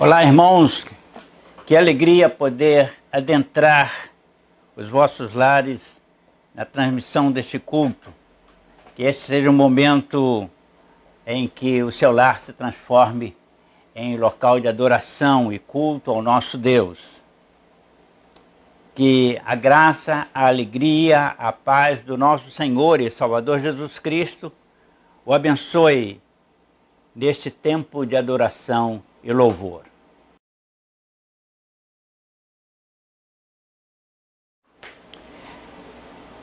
Olá, irmãos, que alegria poder adentrar os vossos lares na transmissão deste culto. Que este seja um momento em que o seu lar se transforme em local de adoração e culto ao nosso Deus. Que a graça, a alegria, a paz do nosso Senhor e Salvador Jesus Cristo o abençoe neste tempo de adoração e louvor.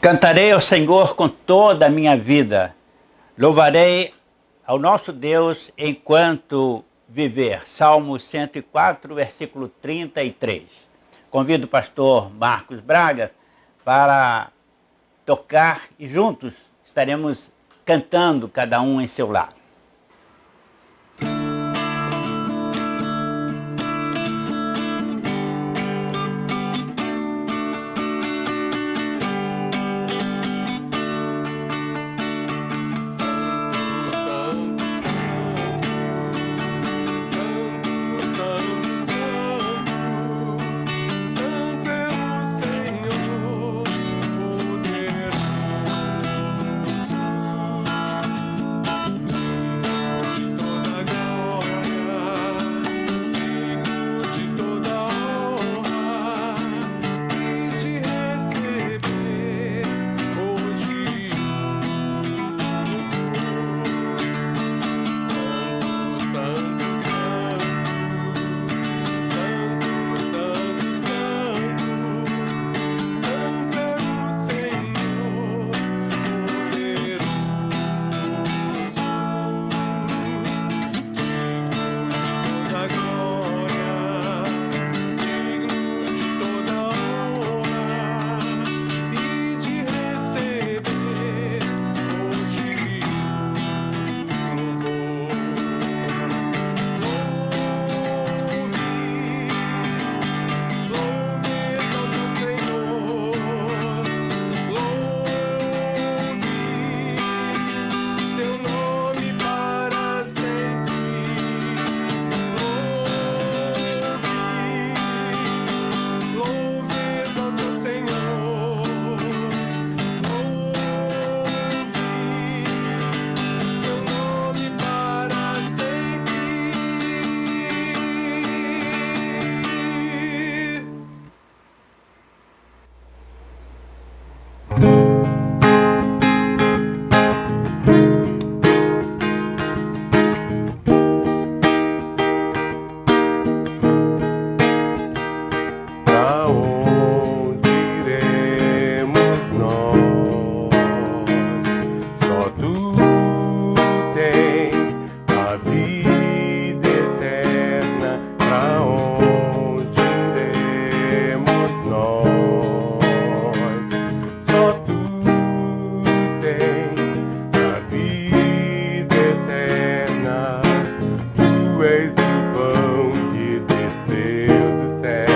Cantarei ao Senhor com toda a minha vida, louvarei ao nosso Deus enquanto viver. Salmo 104, versículo 33. Convido o pastor Marcos Braga para tocar e juntos estaremos cantando cada um em seu lar. a vida eterna, pra onde iremos nós? Só tu tens a vida eterna, tu és o pão que desceu do céu,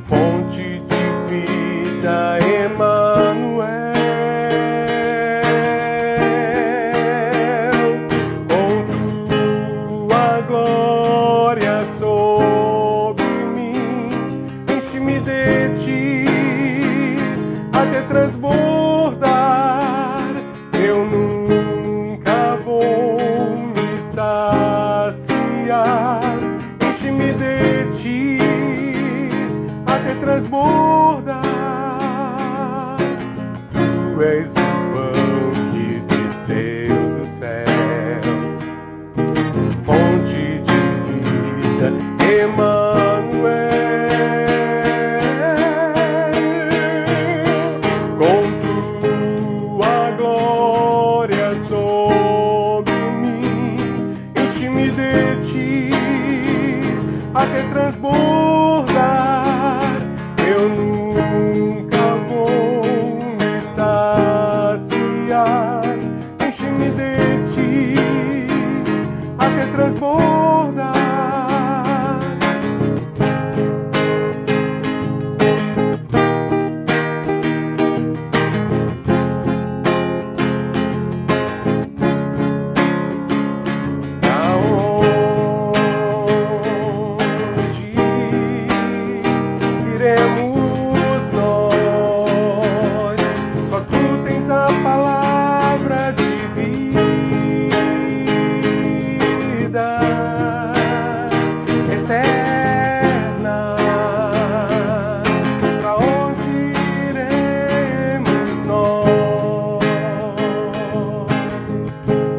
fonte de vida, Emanuel. Com tua glória sobre mim, enche-me de ti até transbordar. Eu nunca vou me saciar. Enche-me de ti até transbordar. Tu és o pão que desceu do céu, fonte de vida, Emanuel. Com tua glória sobre mim, enche-me de ti até transbordar. Eu nunca vou me saciar. Enche-me de ti até transbordar. Pra onde iremos nós? Só tu tens a palavra de vida eterna. Pra onde iremos nós?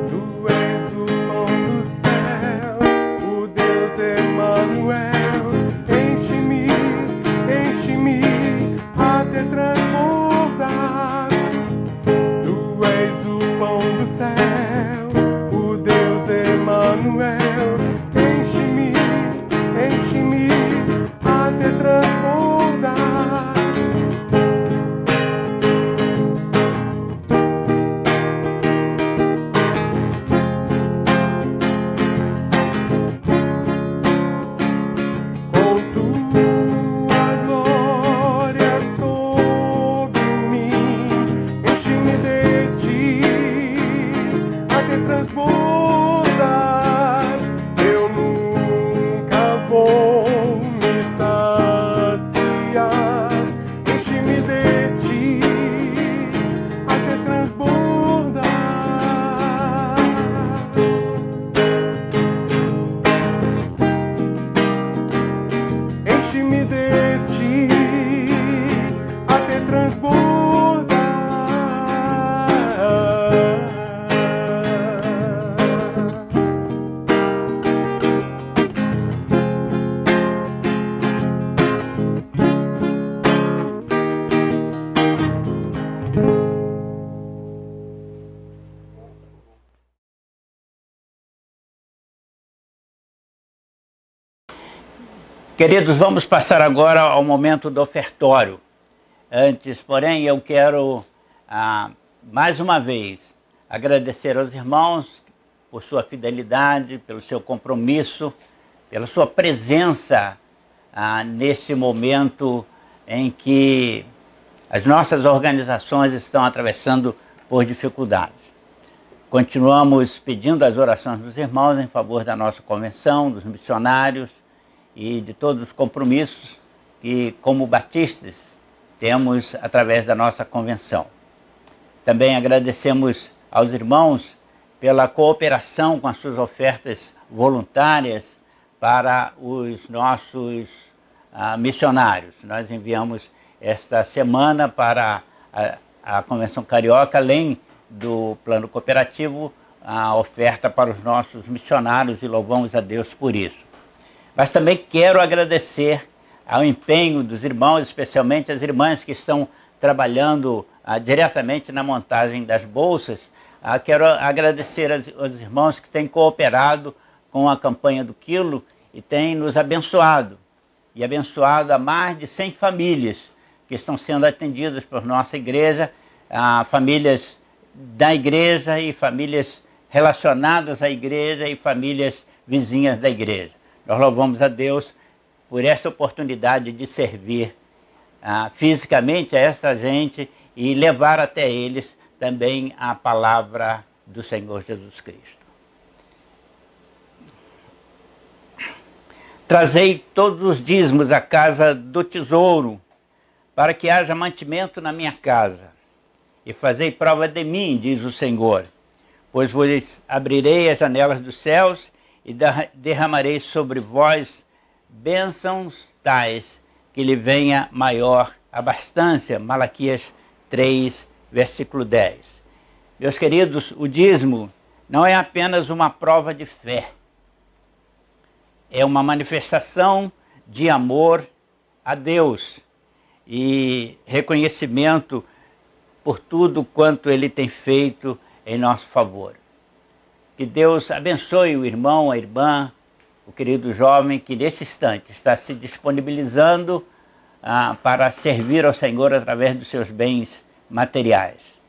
Tu és o pão do céu, o Deus Emanuel. Enche-me, enche-me até transbordar. Tu és o pão do céu, o Deus Emanuel. Enche-me, enche-me até transbordar. Com tua glória sobre mim, enche-me de ti até transbordar. Eu nunca vou me saciar. Enche-me de ti até transbordar. Enche-me de ti até transbordar. Queridos, vamos passar agora ao momento do ofertório. Antes, porém, eu quero, mais uma vez, agradecer aos irmãos por sua fidelidade, pelo seu compromisso, pela sua presença nesse momento em que as nossas organizações estão atravessando por dificuldades. Continuamos pedindo as orações dos irmãos em favor da nossa convenção, dos missionários e de todos os compromissos que, como batistas, temos através da nossa convenção. Também agradecemos aos irmãos pela cooperação com as suas ofertas voluntárias para os nossos missionários. Nós enviamos esta semana para a Convenção Carioca, além do plano cooperativo, a oferta para os nossos missionários, e louvamos a Deus por isso. Mas também quero agradecer ao empenho dos irmãos, especialmente as irmãs que estão trabalhando diretamente na montagem das bolsas, Quero agradecer aos irmãos que têm cooperado com a campanha do quilo e têm nos abençoado. E abençoado a mais de 100 famílias que estão sendo atendidas por nossa igreja, famílias da igreja e famílias relacionadas à igreja e famílias vizinhas da igreja. Nós louvamos a Deus por esta oportunidade de servir fisicamente a esta gente e levar até eles também a palavra do Senhor Jesus Cristo. Trazei todos os dízimos à casa do tesouro, para que haja mantimento na minha casa. E fazei prova de mim, diz o Senhor, pois vos abrirei as janelas dos céus e derramarei sobre vós bênçãos tais que lhe venha maior abastança. Malaquias 3, versículo 10. Meus queridos, o dízimo não é apenas uma prova de fé, é uma manifestação de amor a Deus e reconhecimento por tudo quanto Ele tem feito em nosso favor. Que Deus abençoe o irmão, a irmã, o querido jovem que nesse instante está se disponibilizando para servir ao Senhor através dos seus bens materiais.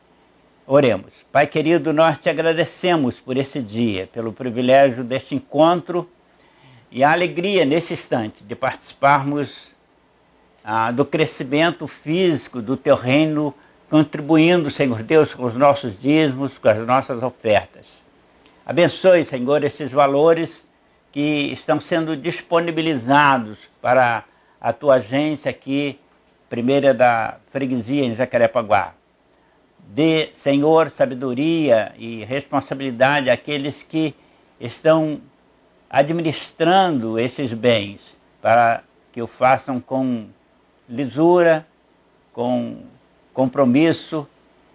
Oremos. Pai querido, nós te agradecemos por esse dia, pelo privilégio deste encontro e a alegria nesse instante de participarmos do crescimento físico do teu reino, contribuindo, Senhor Deus, com os nossos dízimos, com as nossas ofertas. Abençoe, Senhor, esses valores que estão sendo disponibilizados para a tua agência aqui, primeira da freguesia em Jacarepaguá. Dê, Senhor, sabedoria e responsabilidade àqueles que estão administrando esses bens, para que o façam com lisura, com compromisso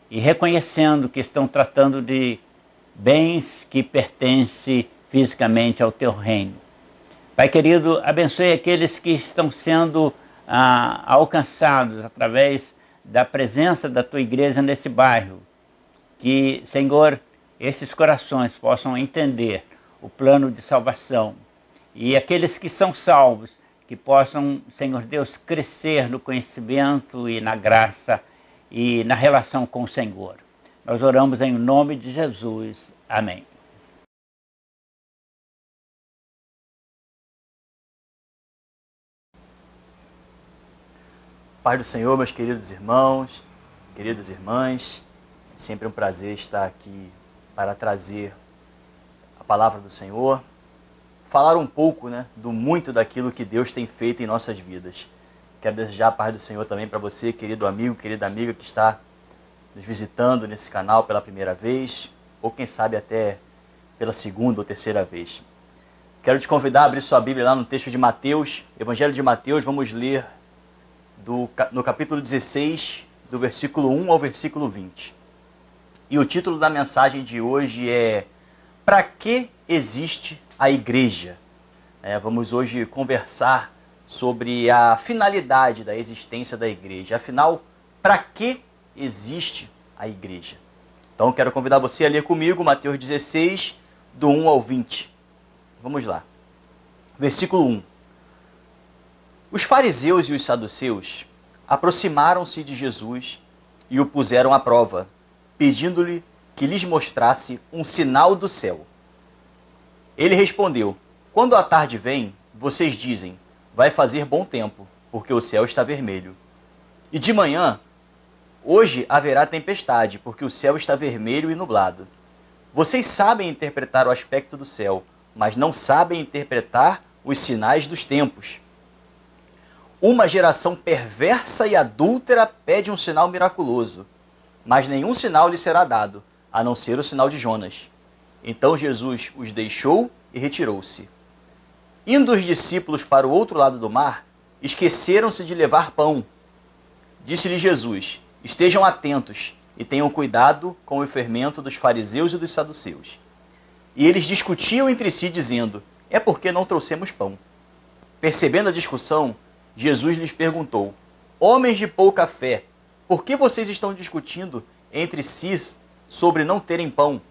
e reconhecendo que estão tratando de bens que pertencem fisicamente ao teu reino. Pai querido, abençoe aqueles que estão sendo alcançados através da presença da tua igreja nesse bairro. Que, Senhor, esses corações possam entender o plano de salvação. E aqueles que são salvos, que possam, Senhor Deus, crescer no conhecimento e na graça e na relação com o Senhor. Nós oramos em nome de Jesus. Amém. Pai do Senhor, meus queridos irmãos, queridas irmãs, é sempre um prazer estar aqui para trazer a palavra do Senhor, falar um pouco, do muito daquilo que Deus tem feito em nossas vidas. Quero desejar a paz do Senhor também para você, querido amigo, querida amiga que está nos visitando nesse canal pela primeira vez, ou quem sabe até pela segunda ou terceira vez. Quero te convidar a abrir sua Bíblia lá no texto de Mateus, Evangelho de Mateus, vamos ler no capítulo 16, do versículo 1 ao versículo 20. E o título da mensagem de hoje é Para que existe a igreja? Vamos hoje conversar sobre a finalidade da existência da igreja. Afinal, para que existe a igreja? Então, quero convidar você a ler comigo Mateus 16, do 1 ao 20. Vamos lá. Versículo 1. Os fariseus e os saduceus aproximaram-se de Jesus e o puseram à prova, pedindo-lhe que lhes mostrasse um sinal do céu. Ele respondeu: quando a tarde vem, vocês dizem, vai fazer bom tempo, porque o céu está vermelho. E de manhã, hoje haverá tempestade, porque o céu está vermelho e nublado. Vocês sabem interpretar o aspecto do céu, mas não sabem interpretar os sinais dos tempos. Uma geração perversa e adúltera pede um sinal miraculoso, mas nenhum sinal lhe será dado, a não ser o sinal de Jonas. Então Jesus os deixou e retirou-se. Indo os discípulos para o outro lado do mar, esqueceram-se de levar pão. Disse-lhe Jesus: estejam atentos e tenham cuidado com o fermento dos fariseus e dos saduceus. E eles discutiam entre si, dizendo: é porque não trouxemos pão. Percebendo a discussão, Jesus lhes perguntou: homens de pouca fé, por que vocês estão discutindo entre si sobre não terem pão?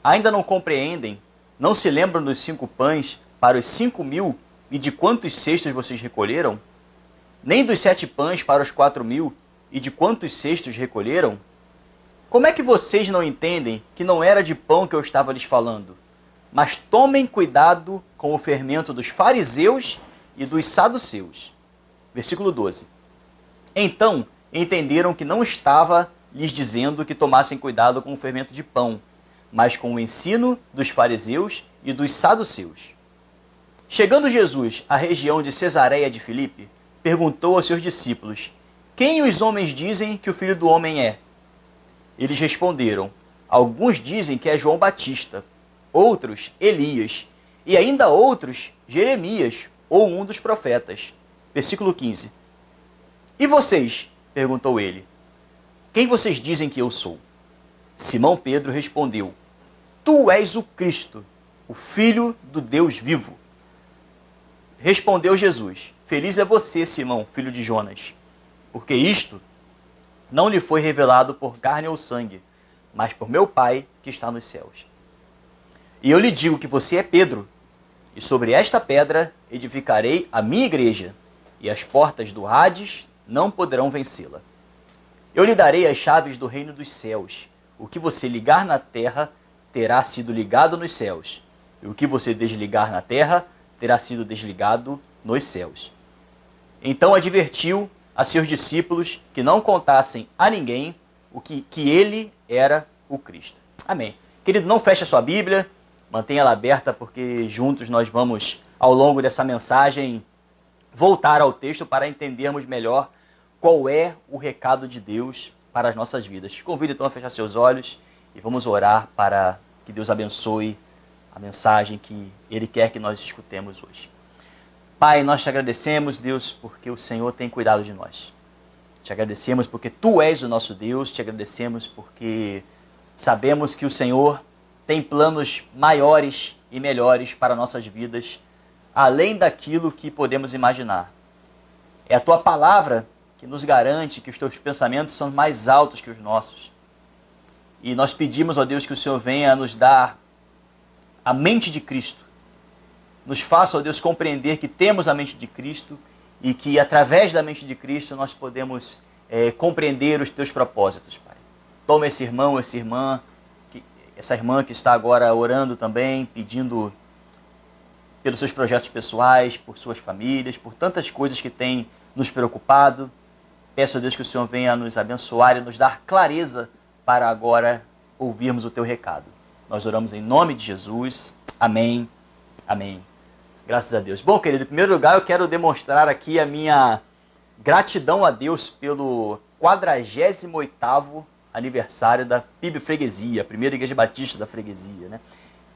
Ainda não compreendem? Não se lembram dos 5 pães para os 5.000 e de quantos cestos vocês recolheram? Nem dos 7 pães para os 4.000 e de quantos cestos recolheram? Como é que vocês não entendem que não era de pão que eu estava lhes falando? Mas tomem cuidado com o fermento dos fariseus e dos saduceus. Versículo 12. Então entenderam que não estava lhes dizendo que tomassem cuidado com o fermento de pão, mas com o ensino dos fariseus e dos saduceus. Chegando Jesus à região de Cesareia de Filipe, perguntou aos seus discípulos: quem os homens dizem que o Filho do Homem é? Eles responderam: alguns dizem que é João Batista, outros Elias, e ainda outros Jeremias ou um dos profetas. Versículo 15. E vocês? Perguntou ele. Quem vocês dizem que eu sou? Simão Pedro respondeu: tu és o Cristo, o Filho do Deus vivo. Respondeu Jesus: feliz é você, Simão, filho de Jonas, porque isto não lhe foi revelado por carne ou sangue, mas por meu Pai que está nos céus. E eu lhe digo que você é Pedro, e sobre esta pedra edificarei a minha igreja, e as portas do Hades não poderão vencê-la. Eu lhe darei as chaves do reino dos céus. O que você ligar na terra terá sido ligado nos céus, e o que você desligar na terra terá sido desligado nos céus. Então advertiu a seus discípulos que não contassem a ninguém que ele era o Cristo. Amém. Querido, não feche a sua Bíblia, mantenha ela aberta, porque juntos nós vamos, ao longo dessa mensagem, voltar ao texto para entendermos melhor qual é o recado de Deus para as nossas vidas. Convido então a fechar seus olhos e vamos orar para que Deus abençoe a mensagem que Ele quer que nós escutemos hoje. Pai, nós te agradecemos, Deus, porque o Senhor tem cuidado de nós. Te agradecemos porque Tu és o nosso Deus, te agradecemos porque sabemos que o Senhor tem planos maiores e melhores para nossas vidas, além daquilo que podemos imaginar. É a Tua palavra que nos garante que os Teus pensamentos são mais altos que os nossos. E nós pedimos, ó Deus, que o Senhor venha nos dar a mente de Cristo. Nos faça, ó Deus, compreender que temos a mente de Cristo e que através da mente de Cristo nós podemos compreender os Teus propósitos, Pai. Toma esse irmão, essa irmã que está agora orando também, pedindo pelos seus projetos pessoais, por suas famílias, por tantas coisas que têm nos preocupado. Peço a Deus que o Senhor venha nos abençoar e nos dar clareza para agora ouvirmos o Teu recado. Nós oramos em nome de Jesus. Amém. Amém. Graças a Deus. Bom, querido, em primeiro lugar eu quero demonstrar aqui a minha gratidão a Deus pelo 48º aniversário da PIB Freguesia, a primeira igreja batista da freguesia, né?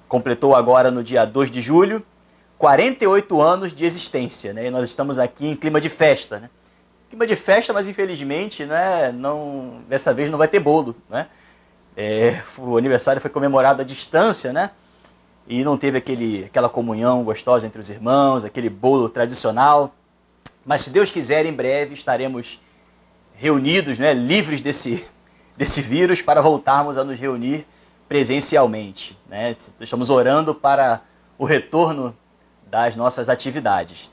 Completou agora no dia 2 de julho, 48 anos de existência, né? E nós estamos aqui em clima de festa, né? Clima de festa, mas infelizmente, né, dessa vez não vai ter bolo, né? O aniversário foi comemorado à distância, né? E não teve aquela comunhão gostosa entre os irmãos, aquele bolo tradicional. Mas se Deus quiser, em breve estaremos reunidos, né, livres desse vírus, para voltarmos a nos reunir presencialmente, né? Estamos orando para o retorno das nossas atividades.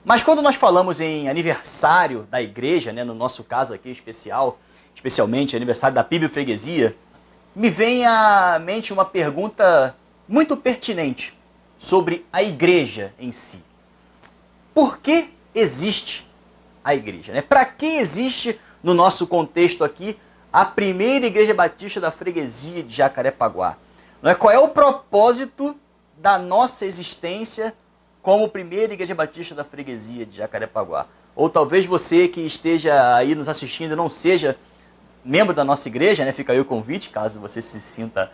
Mas quando nós falamos em aniversário da igreja, né, no nosso caso aqui especialmente aniversário da PIB Freguesia, me vem à mente uma pergunta muito pertinente sobre a igreja em si. Por que existe a igreja, né? Para que existe, no nosso contexto aqui, a primeira igreja batista da freguesia de Jacarepaguá? Não é? Qual é o propósito da nossa existência como primeira igreja batista da freguesia de Jacarepaguá? Ou talvez você que esteja aí nos assistindo não seja membro da nossa igreja, né? Fica aí o convite, caso você se sinta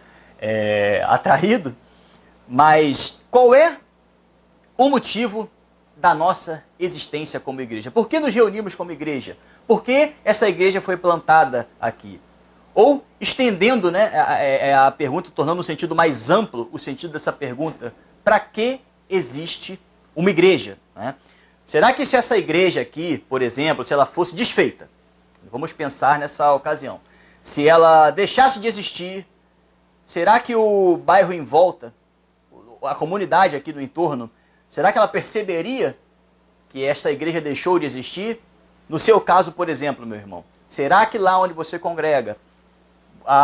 atraído. Mas qual é o motivo da nossa existência como igreja? Por que nos reunimos como igreja? Por que essa igreja foi plantada aqui? Ou, estendendo, né, a pergunta, tornando um sentido mais amplo o sentido dessa pergunta, para que existe uma igreja, né? Será que se essa igreja aqui, por exemplo, se ela fosse desfeita, vamos pensar nessa ocasião, se ela deixasse de existir, será que o bairro em volta, a comunidade aqui do entorno, será que ela perceberia que esta igreja deixou de existir? No seu caso, por exemplo, meu irmão, será que lá onde você congrega,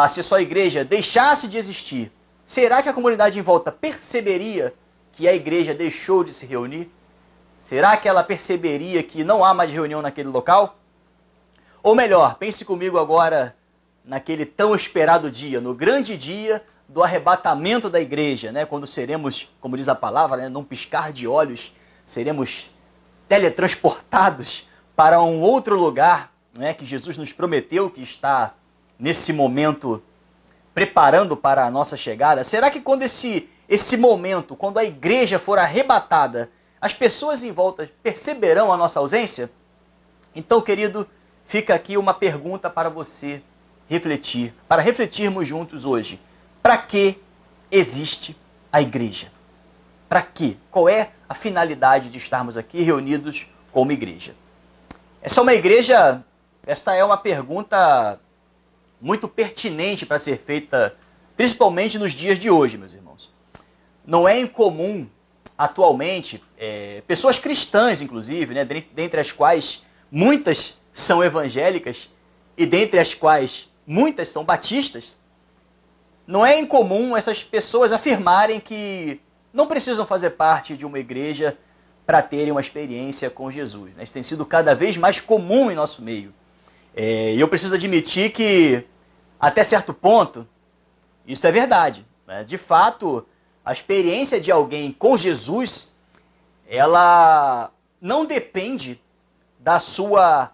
se a sua igreja deixasse de existir, será que a comunidade em volta perceberia que a igreja deixou de se reunir? Será que ela perceberia que não há mais reunião naquele local? Ou melhor, pense comigo agora naquele tão esperado dia, no grande dia do arrebatamento da igreja, né? Quando seremos, como diz a palavra, né? Num piscar de olhos, seremos teletransportados para um outro lugar, né? Que Jesus nos prometeu, que está nesse momento preparando para a nossa chegada. Será que quando esse momento, quando a igreja for arrebatada, as pessoas em volta perceberão a nossa ausência? Então, querido, fica aqui uma pergunta para você refletir, para refletirmos juntos hoje. Para que existe a igreja? Para quê? Qual é a finalidade de estarmos aqui reunidos como igreja? Esta é uma pergunta muito pertinente para ser feita, principalmente nos dias de hoje, meus irmãos. Não é incomum, atualmente, pessoas cristãs, inclusive, né, dentre as quais muitas são evangélicas e dentre as quais muitas são batistas, não é incomum essas pessoas afirmarem que não precisam fazer parte de uma igreja para terem uma experiência com Jesus, né? Isso tem sido cada vez mais comum em nosso meio. E eu preciso admitir que, até certo ponto, isso é verdade, né? De fato, a experiência de alguém com Jesus, ela não depende da sua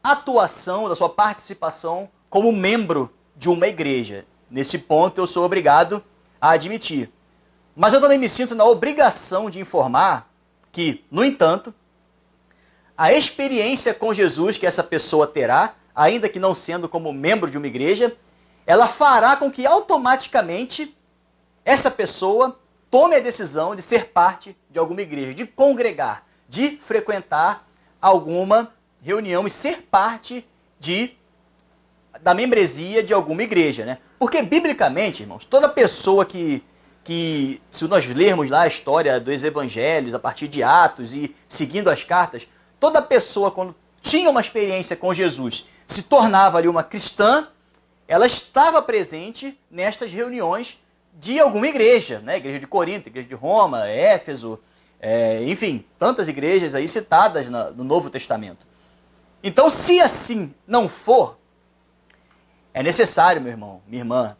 atuação, da sua participação como membro de uma igreja. Nesse ponto eu sou obrigado a admitir. Mas eu também me sinto na obrigação de informar que, no entanto, a experiência com Jesus que essa pessoa terá, ainda que não sendo como membro de uma igreja, ela fará com que automaticamente essa pessoa tome a decisão de ser parte de alguma igreja, de congregar, de frequentar alguma reunião e ser parte da membresia de alguma igreja, né? Porque, biblicamente, irmãos, toda pessoa que, se nós lermos lá a história dos evangelhos, a partir de Atos e seguindo as cartas, toda pessoa, quando tinha uma experiência com Jesus, se tornava ali uma cristã, ela estava presente nestas reuniões de alguma igreja, né? Igreja de Corinto, igreja de Roma, Éfeso, enfim, tantas igrejas aí citadas no Novo Testamento. Então, se assim não for, é necessário, meu irmão, minha irmã,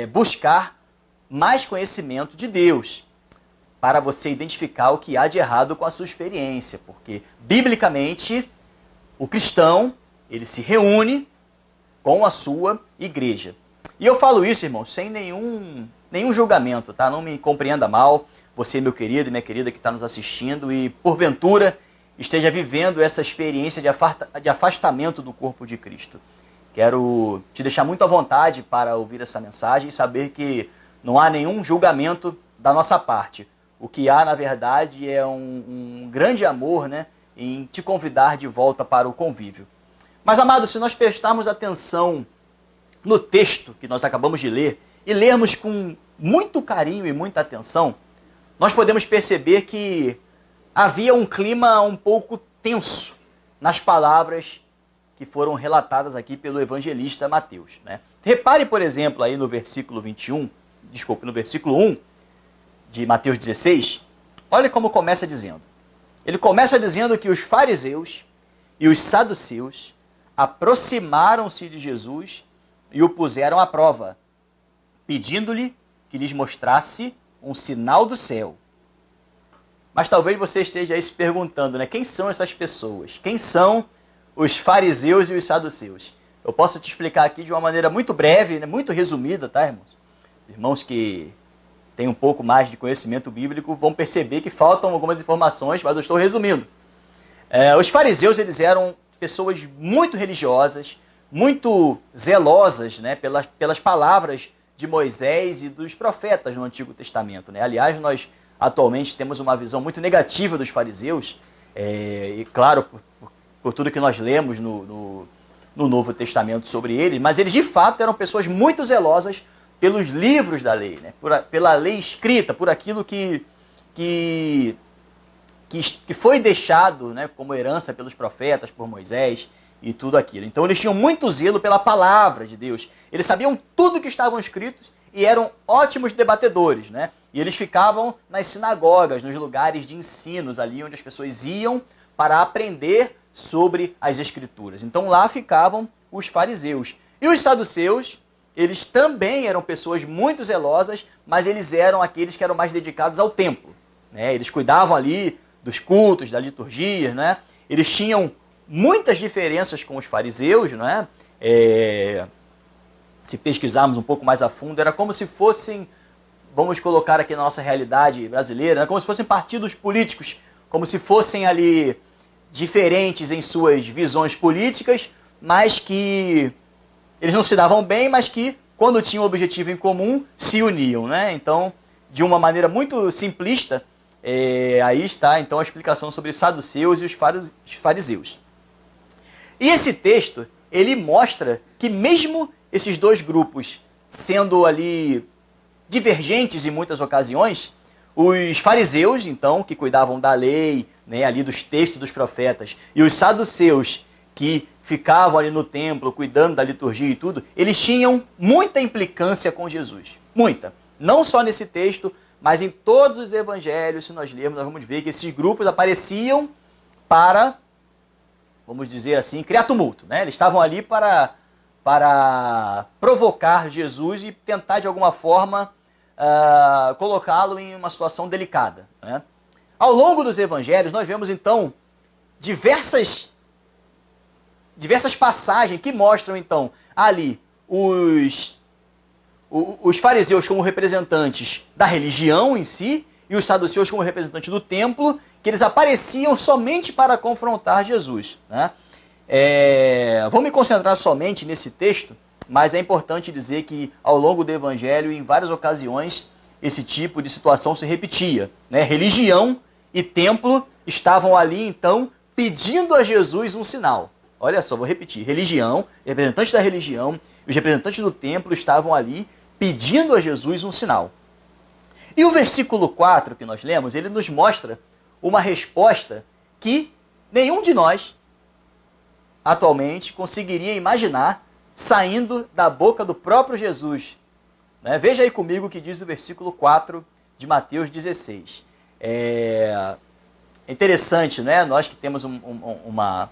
buscar mais conhecimento de Deus para você identificar o que há de errado com a sua experiência, porque, biblicamente, o cristão, ele se reúne com a sua igreja. E eu falo isso, irmão, sem nenhum julgamento, tá? Não me compreenda mal, você, meu querido e minha querida que está nos assistindo e, porventura, esteja vivendo essa experiência de afastamento do corpo de Cristo. Quero te deixar muito à vontade para ouvir essa mensagem e saber que não há nenhum julgamento da nossa parte. O que há, na verdade, é um grande amor, né, em te convidar de volta para o convívio. Mas, amado, se nós prestarmos atenção no texto que nós acabamos de ler e lermos com muito carinho e muita atenção, nós podemos perceber que havia um clima um pouco tenso nas palavras que foram relatadas aqui pelo evangelista Mateus, né? Repare, por exemplo, aí no versículo 1 de Mateus 16, olha como começa dizendo. Ele começa dizendo que os fariseus e os saduceus aproximaram-se de Jesus e o puseram à prova, pedindo-lhe que lhes mostrasse um sinal do céu. Mas talvez você esteja aí se perguntando, né? Quem são essas pessoas? Quem são os fariseus e os saduceus? Eu posso te explicar aqui de uma maneira muito breve, né? Muito resumida, tá, irmãos? Irmãos que têm um pouco mais de conhecimento bíblico vão perceber que faltam algumas informações, mas eu estou resumindo. Os fariseus, eles eram pessoas muito religiosas, muito zelosas, né? pelas palavras de Moisés e dos profetas no Antigo Testamento, né? Aliás, nós atualmente temos uma visão muito negativa dos fariseus, e claro, por tudo que nós lemos no no Novo Testamento sobre eles, mas eles de fato eram pessoas muito zelosas pelos livros da lei, né? Pela lei escrita, por aquilo que foi deixado, né, como herança pelos profetas, por Moisés e tudo aquilo. Então eles tinham muito zelo pela palavra de Deus. Eles sabiam tudo que estavam escritos e eram ótimos debatedores, né? E eles ficavam nas sinagogas, nos lugares de ensinos, ali onde as pessoas iam para aprender sobre as escrituras. Então lá ficavam os fariseus. E os saduceus, eles também eram pessoas muito zelosas, mas eles eram aqueles que eram mais dedicados ao templo, né? Eles cuidavam ali dos cultos, da liturgia, né? Eles tinham muitas diferenças com os fariseus, né? Se pesquisarmos um pouco mais a fundo, era como se fossem, vamos colocar aqui na nossa realidade brasileira, né? Como se fossem partidos políticos, como se fossem ali diferentes em suas visões políticas, mas que eles não se davam bem, mas que, quando tinham um objetivo em comum, se uniam, né? Então, de uma maneira muito simplista, aí está então a explicação sobre os saduceus e os fariseus. E esse texto, ele mostra que mesmo esses dois grupos sendo ali divergentes em muitas ocasiões, os fariseus, então, que cuidavam da lei, né, ali dos textos dos profetas, e os saduceus, que ficavam ali no templo, cuidando da liturgia e tudo, eles tinham muita implicância com Jesus. Muita. Não só nesse texto, mas em todos os evangelhos, se nós lermos, nós vamos ver que esses grupos apareciam para, vamos dizer assim, criar tumulto, né? Eles estavam ali para provocar Jesus e tentar, de alguma forma, colocá-lo em uma situação delicada, né? Ao longo dos evangelhos, nós vemos, então, diversas passagens que mostram, então, ali os fariseus como representantes da religião em si e os saduceus como representantes do templo, que eles apareciam somente para confrontar Jesus, né? Vou me concentrar somente nesse texto, mas é importante dizer que ao longo do evangelho, em várias ocasiões, esse tipo de situação se repetia, né? Religião e templo estavam ali, então, pedindo a Jesus um sinal. Olha só, vou repetir. Religião, representantes da religião, os representantes do templo estavam ali pedindo a Jesus um sinal. E o versículo 4 que nós lemos, ele nos mostra uma resposta que nenhum de nós, atualmente, conseguiria imaginar saindo da boca do próprio Jesus, né? Veja aí comigo o que diz o versículo 4 de Mateus 16. É interessante, né? Nós que temos uma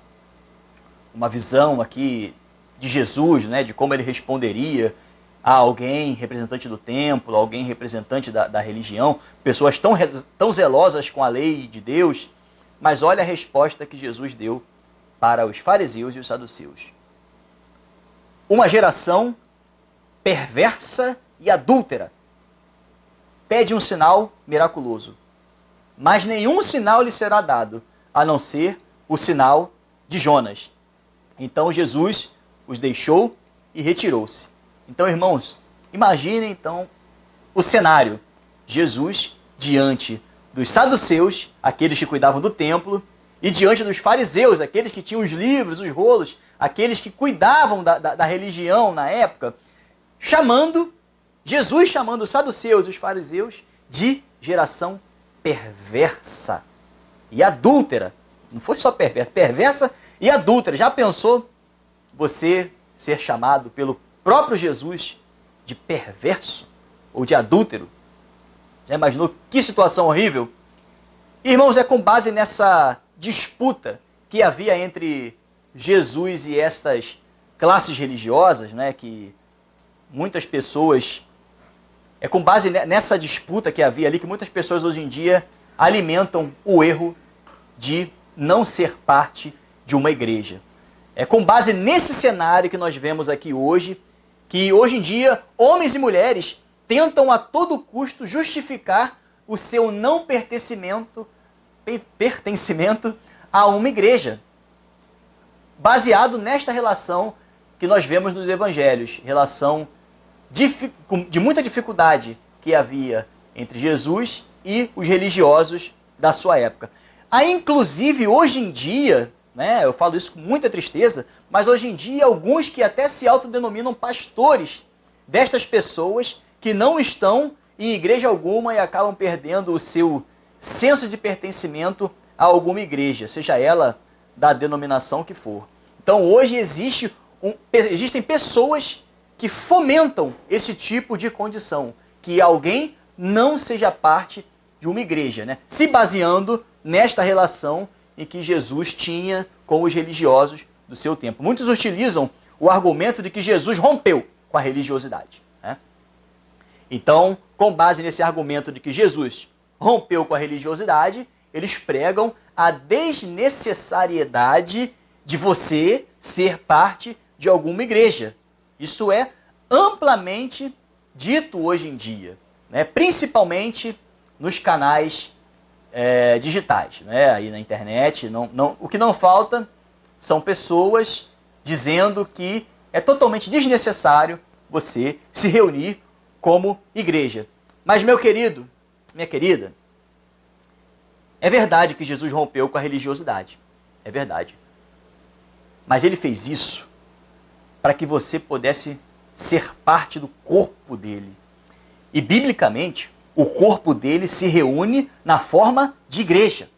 visão aqui de Jesus, né? De como ele responderia a alguém representante do templo, alguém representante da religião, pessoas tão zelosas com a lei de Deus, mas olha a resposta que Jesus deu para os fariseus e os saduceus. Uma geração perversa e adúltera pede um sinal miraculoso, mas nenhum sinal lhe será dado, a não ser o sinal de Jonas. Então Jesus os deixou e retirou-se. Então, irmãos, imaginem então o cenário. Jesus diante dos saduceus, aqueles que cuidavam do templo, e diante dos fariseus, aqueles que tinham os livros, os rolos, aqueles que cuidavam da religião na época, Jesus chamando os saduceus e os fariseus de geração perversa e adúltera. Não foi só perversa, perversa e adúltera. Já pensou você ser chamado pelo próprio Jesus de perverso ou de adúltero? Já imaginou que situação horrível? Irmãos, é com base nessa disputa que havia entre Jesus e estas classes religiosas, né, que muitas pessoas... É com base nessa disputa que havia ali que muitas pessoas hoje em dia alimentam o erro de não ser parte de uma igreja. É com base nesse cenário que nós vemos aqui hoje, que hoje em dia homens e mulheres tentam a todo custo justificar o seu não pertencimento a uma igreja, baseado nesta relação que nós vemos nos evangelhos, relação de muita dificuldade que havia entre Jesus e os religiosos da sua época. Há inclusive hoje em dia né? Eu falo isso com muita tristeza, mas hoje em dia alguns que até se autodenominam pastores destas pessoas que não estão em igreja alguma e acabam perdendo o seu senso de pertencimento a alguma igreja, seja ela da denominação que for. Então hoje existem pessoas que fomentam esse tipo de condição, que alguém não seja parte de uma igreja, né? Se baseando nesta relação em que Jesus tinha com os religiosos do seu tempo. Muitos utilizam o argumento de que Jesus rompeu com a religiosidade, né? Então, com base nesse argumento de que Jesus rompeu com a religiosidade, eles pregam a desnecessariedade de você ser parte de alguma igreja. Isso é amplamente dito hoje em dia, né? Principalmente nos canais digitais, né? Aí na internet. O que não falta são pessoas dizendo que é totalmente desnecessário você se reunir como igreja. Mas, meu querido, minha querida, é verdade que Jesus rompeu com a religiosidade. É verdade. Mas ele fez isso para que você pudesse ser parte do corpo dele. E, biblicamente, o corpo dele se reúne na forma de igreja.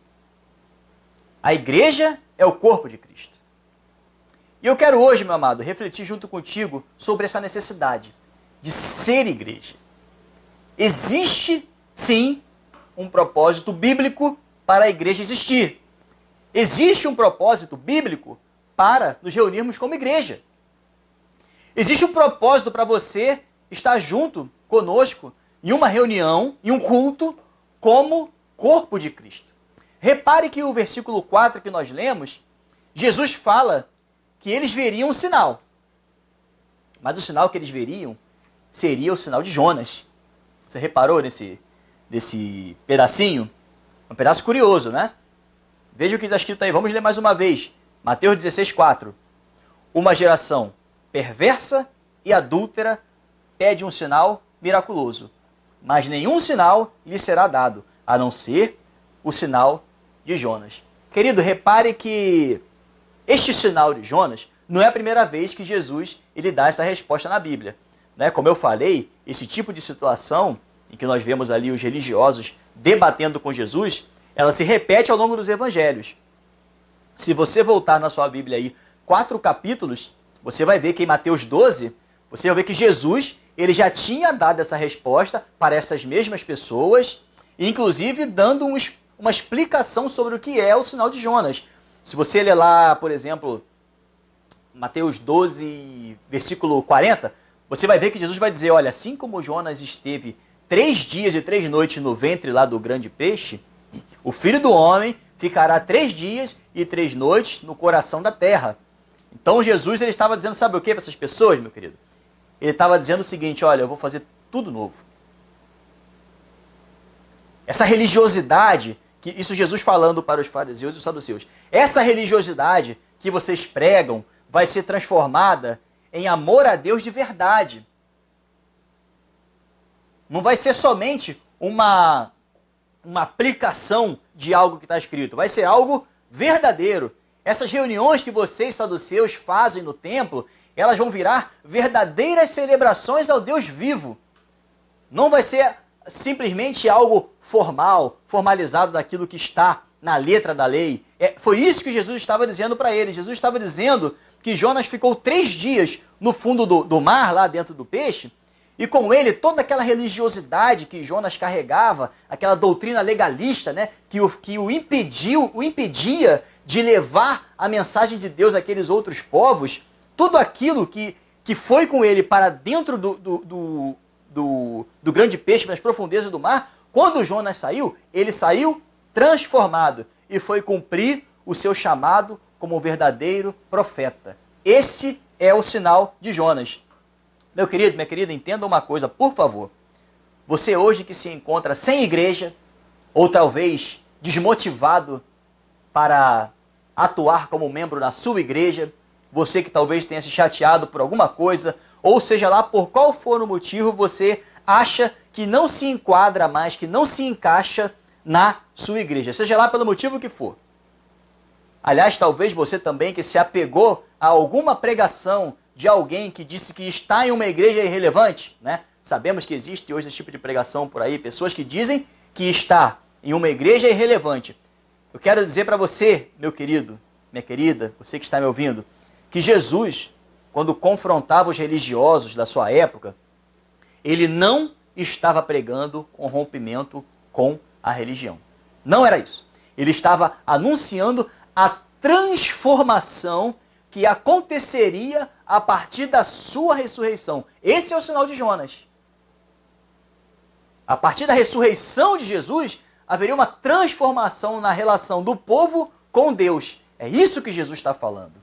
A igreja é o corpo de Cristo. E eu quero hoje, meu amado, refletir junto contigo sobre essa necessidade de ser igreja. Existe, sim, um propósito bíblico para a igreja existir. Existe um propósito bíblico para nos reunirmos como igreja. Existe um propósito para você estar junto conosco em uma reunião, em um culto, como corpo de Cristo. Repare que o versículo 4 que nós lemos, Jesus fala que eles veriam um sinal. Mas o sinal que eles veriam seria o sinal de Jonas. Você reparou nesse pedacinho? Um pedaço curioso, né? Veja o que está escrito aí. Vamos ler mais uma vez. Mateus 16, 4. Uma geração perversa e adúltera pede um sinal miraculoso, mas nenhum sinal lhe será dado, a não ser o sinal de Jonas. Querido, repare que este sinal de Jonas não é a primeira vez que Jesus ele dá essa resposta na Bíblia, né? Como eu falei, esse tipo de situação em que nós vemos ali os religiosos debatendo com Jesus, ela se repete ao longo dos evangelhos. Se você voltar na sua Bíblia aí 4 capítulos, você vai ver que em Mateus 12, você vai ver que Jesus ele já tinha dado essa resposta para essas mesmas pessoas, inclusive dando uma explicação sobre o que é o sinal de Jonas. Se você ler lá, por exemplo, Mateus 12, versículo 40, você vai ver que Jesus vai dizer, olha, assim como Jonas esteve 3 dias e 3 noites no ventre lá do grande peixe, o Filho do Homem ficará 3 dias e 3 noites no coração da terra. Então Jesus ele estava dizendo, sabe o que para essas pessoas, meu querido? Ele estava dizendo o seguinte, olha, eu vou fazer tudo novo. Essa religiosidade, que isso Jesus falando para os fariseus e os saduceus, essa religiosidade que vocês pregam vai ser transformada em amor a Deus de verdade. Não vai ser somente uma aplicação de algo que está escrito, vai ser algo verdadeiro. Essas reuniões que vocês, saduceus, fazem no templo, elas vão virar verdadeiras celebrações ao Deus vivo. Não vai ser simplesmente algo formal, formalizado daquilo que está na letra da lei. Foi isso que Jesus estava dizendo para eles. Jesus estava dizendo que Jonas ficou 3 dias no fundo do mar, lá dentro do peixe, e com ele toda aquela religiosidade que Jonas carregava, aquela doutrina legalista, né, que o impedia de levar a mensagem de Deus àqueles outros povos, tudo aquilo que foi com ele para dentro do grande peixe, nas profundezas do mar, quando Jonas saiu, ele saiu transformado e foi cumprir o seu chamado como um verdadeiro profeta. Esse é o sinal de Jonas. Meu querido, minha querida, entenda uma coisa, por favor. Você hoje que se encontra sem igreja, ou talvez desmotivado para atuar como membro na sua igreja, você que talvez tenha se chateado por alguma coisa, ou seja lá por qual for o motivo, você acha que não se enquadra mais, que não se encaixa na sua igreja, seja lá pelo motivo que for. Aliás, talvez você também que se apegou a alguma pregação de alguém que disse que está em uma igreja irrelevante, né? Sabemos que existe hoje esse tipo de pregação por aí, pessoas que dizem que está em uma igreja irrelevante. Eu quero dizer para você, meu querido, minha querida, você que está me ouvindo, que Jesus, quando confrontava os religiosos da sua época, ele não estava pregando um rompimento com a religião. Não era isso. Ele estava anunciando a transformação que aconteceria a partir da sua ressurreição. Esse é o sinal de Jonas. A partir da ressurreição de Jesus, haveria uma transformação na relação do povo com Deus. É isso que Jesus está falando.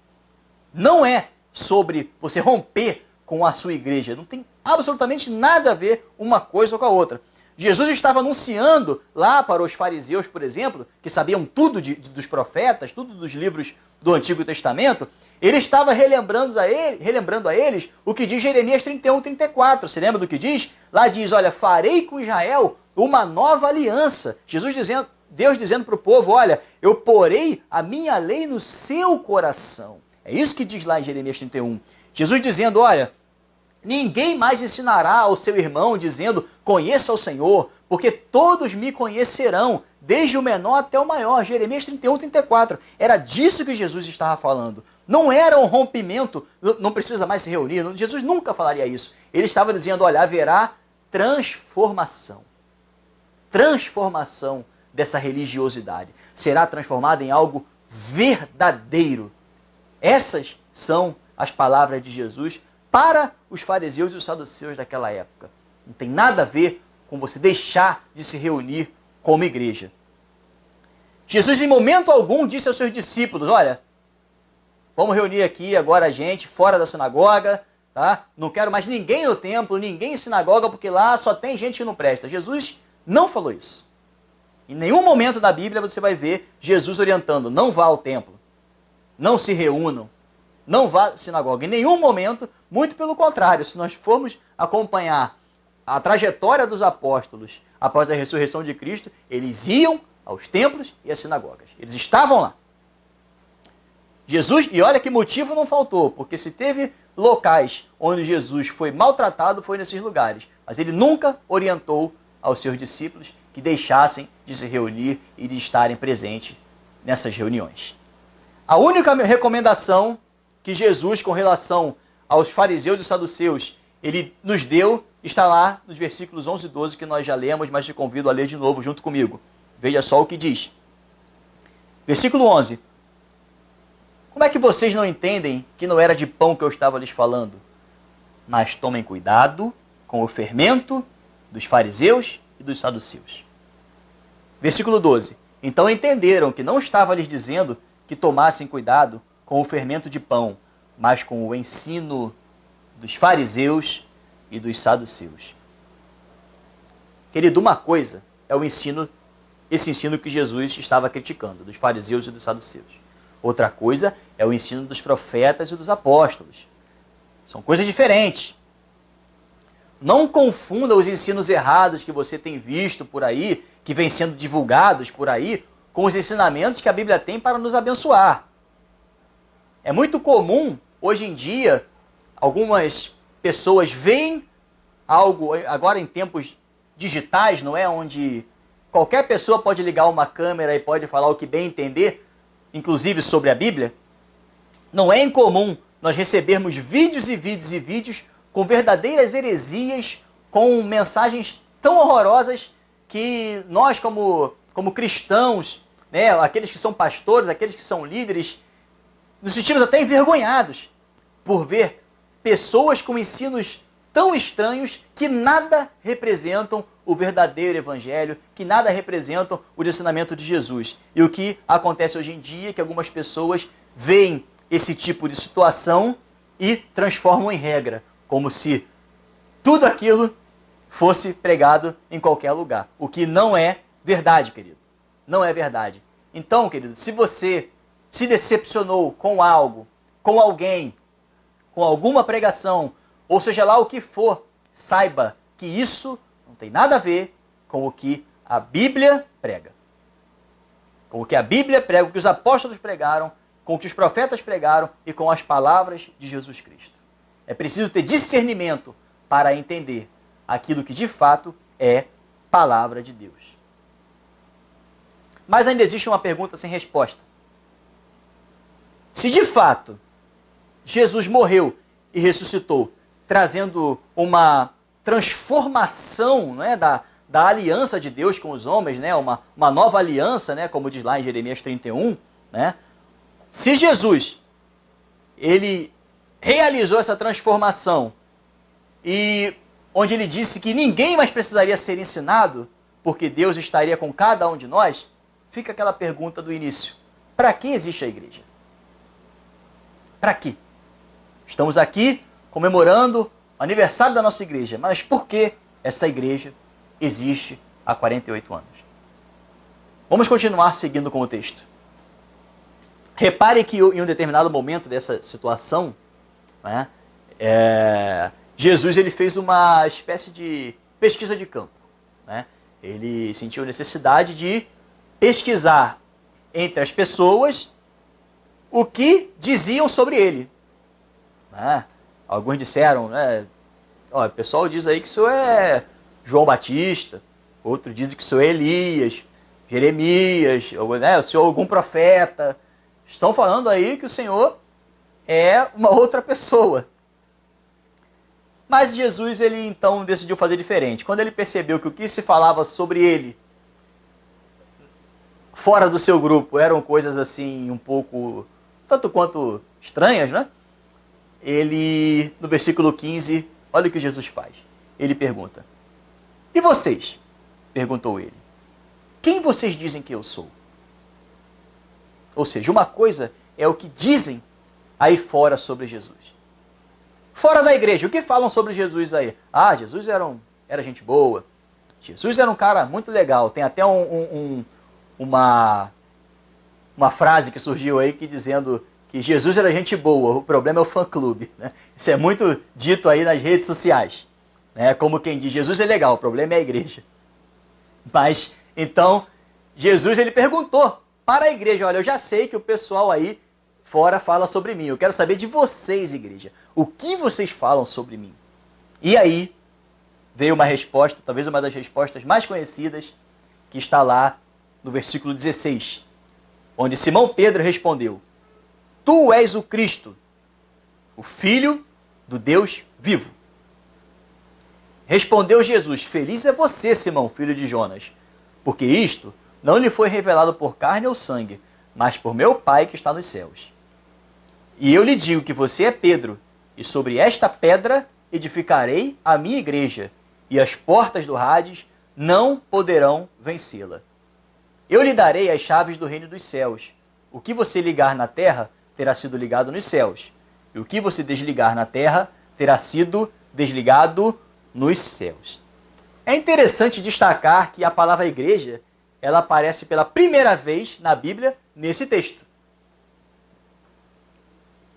Não é sobre você romper com a sua igreja. Não tem absolutamente nada a ver uma coisa com a outra. Jesus estava anunciando lá para os fariseus, por exemplo, que sabiam tudo dos profetas, tudo dos livros do Antigo Testamento, ele estava relembrando a eles o que diz Jeremias 31, 34. Se lembra do que diz? Lá diz, olha, farei com Israel uma nova aliança. Deus dizendo para o povo, olha, eu porei a minha lei no seu coração. É isso que diz lá em Jeremias 31. Jesus dizendo, olha, ninguém mais ensinará ao seu irmão, dizendo, conheça o Senhor, porque todos me conhecerão, desde o menor até o maior. Jeremias 31, 34. Era disso que Jesus estava falando. Não era um rompimento, não precisa mais se reunir. Jesus nunca falaria isso. Ele estava dizendo, olha, haverá transformação. Transformação dessa religiosidade. Será transformada em algo verdadeiro. Essas são as palavras de Jesus para os fariseus e os saduceus daquela época. Não tem nada a ver com você deixar de se reunir como igreja. Jesus, em momento algum, disse aos seus discípulos, olha, vamos reunir aqui agora a gente, fora da sinagoga, tá? Não quero mais ninguém no templo, ninguém em sinagoga, porque lá só tem gente que não presta. Jesus não falou isso. Em nenhum momento da Bíblia você vai ver Jesus orientando, não vá ao templo, não se reúnam, não vá à sinagoga. Em nenhum momento, muito pelo contrário, se nós formos acompanhar a trajetória dos apóstolos após a ressurreição de Cristo, eles iam aos templos e às sinagogas. Eles estavam lá. Jesus, e olha que motivo não faltou, porque se teve locais onde Jesus foi maltratado, foi nesses lugares. Mas ele nunca orientou aos seus discípulos que deixassem de se reunir e de estarem presentes nessas reuniões. A única recomendação que Jesus, com relação aos fariseus e saduceus, ele nos deu, está lá nos versículos 11 e 12, que nós já lemos, mas te convido a ler de novo junto comigo. Veja só o que diz. Versículo 11. Como é que vocês não entendem que não era de pão que eu estava lhes falando? Mas tomem cuidado com o fermento dos fariseus e dos saduceus. Versículo 12. Então entenderam que não estava lhes dizendo que tomassem cuidado com o fermento de pão, mas com o ensino dos fariseus e dos saduceus. Querido, uma coisa é o ensino, esse ensino que Jesus estava criticando, dos fariseus e dos saduceus. Outra coisa é o ensino dos profetas e dos apóstolos. São coisas diferentes. Não confunda os ensinos errados que você tem visto por aí, que vêm sendo divulgados por aí, com os ensinamentos que a Bíblia tem para nos abençoar. É muito comum, hoje em dia, algumas pessoas veem algo, agora em tempos digitais, não é? Onde qualquer pessoa pode ligar uma câmera e pode falar o que bem entender, inclusive sobre a Bíblia. Não é incomum nós recebermos vídeos e vídeos e vídeos com verdadeiras heresias, com mensagens tão horrorosas que nós, como cristãos, né, aqueles que são pastores, aqueles que são líderes, nos sentimos até envergonhados por ver pessoas com ensinos tão estranhos que nada representam o verdadeiro evangelho, que nada representam o ensinamento de Jesus. E o que acontece hoje em dia é que algumas pessoas veem esse tipo de situação e transformam em regra, como se tudo aquilo fosse pregado em qualquer lugar. O que não é verdade, querido. Não é verdade. Então, querido, se você se decepcionou com algo, com alguém, com alguma pregação, ou seja lá o que for, saiba que isso não tem nada a ver com o que a Bíblia prega. com o que a Bíblia prega, com o que os apóstolos pregaram, com o que os profetas pregaram e com as palavras de Jesus Cristo. É preciso ter discernimento para entender aquilo que de fato é palavra de Deus. Mas ainda existe uma pergunta sem resposta. Se de fato Jesus morreu e ressuscitou, trazendo uma transformação, né, da aliança de Deus com os homens, né, uma nova aliança, né, como diz lá em Jeremias 31, né, se Jesus ele realizou essa transformação e onde ele disse que ninguém mais precisaria ser ensinado, porque Deus estaria com cada um de nós, fica aquela pergunta do início: para que existe a igreja? Para quê? Estamos aqui comemorando o aniversário da nossa igreja, mas por que essa igreja existe há 48 anos? Vamos continuar seguindo com o texto. Repare que em um determinado momento dessa situação, né, Jesus ele fez uma espécie de pesquisa de campo. Né? Ele sentiu necessidade de pesquisar entre as pessoas o que diziam sobre ele. Né? Alguns disseram, né, o pessoal diz aí que isso é João Batista, outros dizem que isso é Elias, Jeremias, né, o senhor algum profeta. Estão falando aí que o Senhor é uma outra pessoa. Mas Jesus, ele então decidiu fazer diferente. Quando ele percebeu que o que se falava sobre ele, fora do seu grupo, eram coisas assim um pouco, tanto quanto estranhas, né? Ele, no versículo 15, olha o que Jesus faz. Ele pergunta: e vocês? Perguntou ele. Quem vocês dizem que eu sou? Ou seja, uma coisa é o que dizem aí fora sobre Jesus. Fora da igreja, o que falam sobre Jesus aí? Ah, Jesus era gente boa. Jesus era um cara muito legal. Tem até uma frase que surgiu aí que dizendo que Jesus era gente boa, o problema é o fã-clube. Né? Isso é muito dito aí nas redes sociais. Né? Como quem diz, Jesus é legal, o problema é a igreja. Mas, então, Jesus ele perguntou para a igreja: olha, eu já sei que o pessoal aí fora fala sobre mim. Eu quero saber de vocês, igreja. O que vocês falam sobre mim? E aí veio uma resposta, talvez uma das respostas mais conhecidas, que está lá no versículo 16, onde Simão Pedro respondeu: tu és o Cristo, o Filho do Deus vivo. Respondeu Jesus: feliz é você, Simão, filho de Jonas, porque isto não lhe foi revelado por carne ou sangue, mas por meu Pai que está nos céus. E eu lhe digo que você é Pedro, e sobre esta pedra edificarei a minha igreja, e as portas do Hades não poderão vencê-la. Eu lhe darei as chaves do reino dos céus. O que você ligar na terra terá sido ligado nos céus, e o que você desligar na terra terá sido desligado nos céus. É interessante destacar que a palavra igreja, ela aparece pela primeira vez na Bíblia nesse texto.